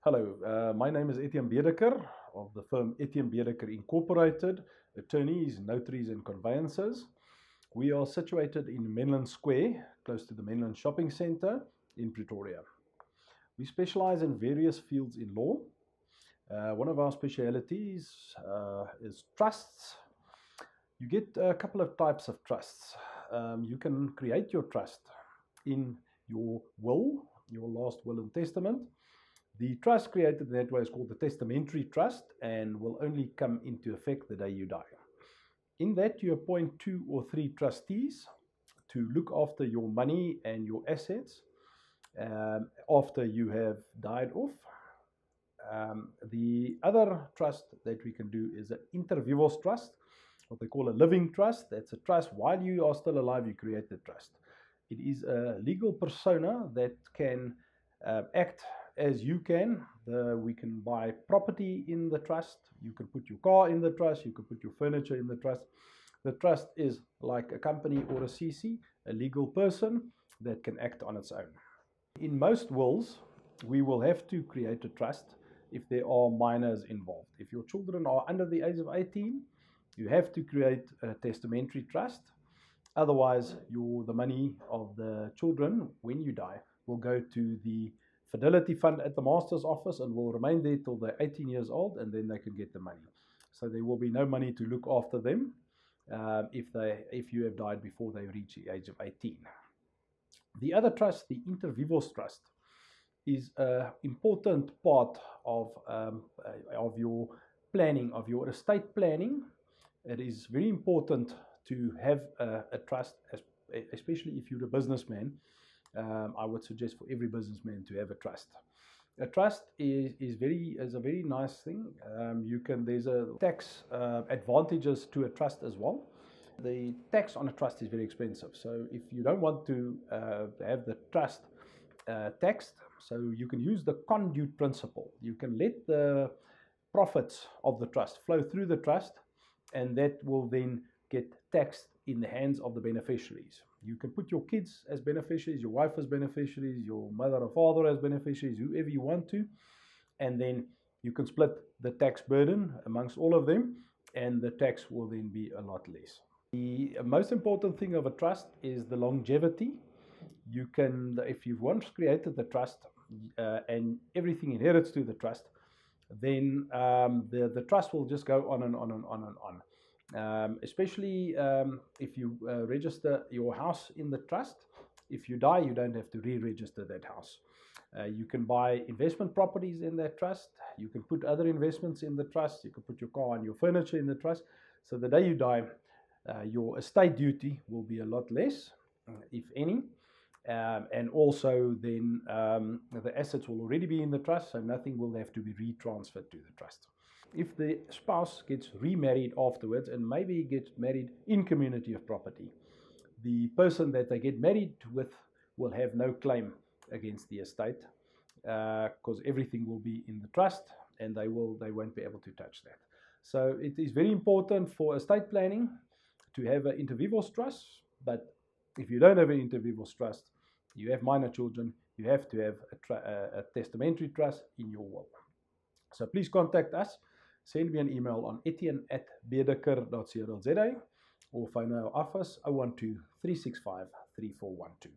Hello, my name is Etienne Bdeker of the firm Etienne Bdeker Incorporated, attorneys, notaries and conveyancers. We are situated in Menlyn Square, close to the Menlyn Shopping Centre in Pretoria. We specialize in various fields in law. One of our specialities is trusts. You get a couple of types of trusts. You can create your trust in your will, your last will and testament. The trust created that way is called the testamentary trust and will only come into effect the day you die. In that, you appoint 2 or 3 trustees to look after your money and your assets after you have died off. The other trust that we can do is an inter vivos trust, what they call a living trust. That's a trust while you are still alive, you create the trust. It is a legal persona that can act as you can. We can buy property in the trust. You can put your car in the trust. You can put your furniture in the trust. The trust is like a company or a CC, a legal person that can act on its own. In most wills, we will have to create a trust if there are minors involved. If your children are under the age of 18, you have to create a testamentary trust. Otherwise, the money of the children, when you die, will go to the Fidelity Fund at the Master's office and will remain there till they're 18 years old, and then they can get the money. So there will be no money to look after them if you have died before they reach the age of 18. The other trust, the inter vivos trust, is an important part of your planning, of your estate planning. It is very important to have a trust, especially if you're a businessman. I would suggest for every businessman to have a trust. A trust is a very nice thing. There's a tax advantages to a trust as well. The tax on a trust is very expensive. So if you don't want to have the trust taxed, so you can use the conduit principle. You can let the profits of the trust flow through the trust, and that will then get taxed in the hands of the beneficiaries. You can put your kids as beneficiaries, your wife as beneficiaries, your mother or father as beneficiaries, whoever you want to, and then you can split the tax burden amongst all of them, and the tax will then be a lot less. The most important thing of a trust is the longevity. You can, if you've once created the trust and everything inherits to the trust, then the trust will just go on and on and on and on. Especially if you register your house in the trust. If you die, you don't have to re-register that house. You can buy investment properties in that trust. You can put other investments in the trust. You can put your car and your furniture in the trust. So the day you die, your estate duty will be a lot less, if any. And also then the assets will already be in the trust, so nothing will have to be retransferred to the trust. If the spouse gets remarried afterwards and maybe gets married in community of property, the person that they get married with will have no claim against the estate because everything will be in the trust, and they won't be able to touch that. So it is very important for estate planning to have an inter vivos trust, but if you don't have an inter vivos trust, you have minor children, you have to have a testamentary trust in your will. So please contact us. Send me an email on etienne@bdeker.co.za or phone our office 012 365 3412.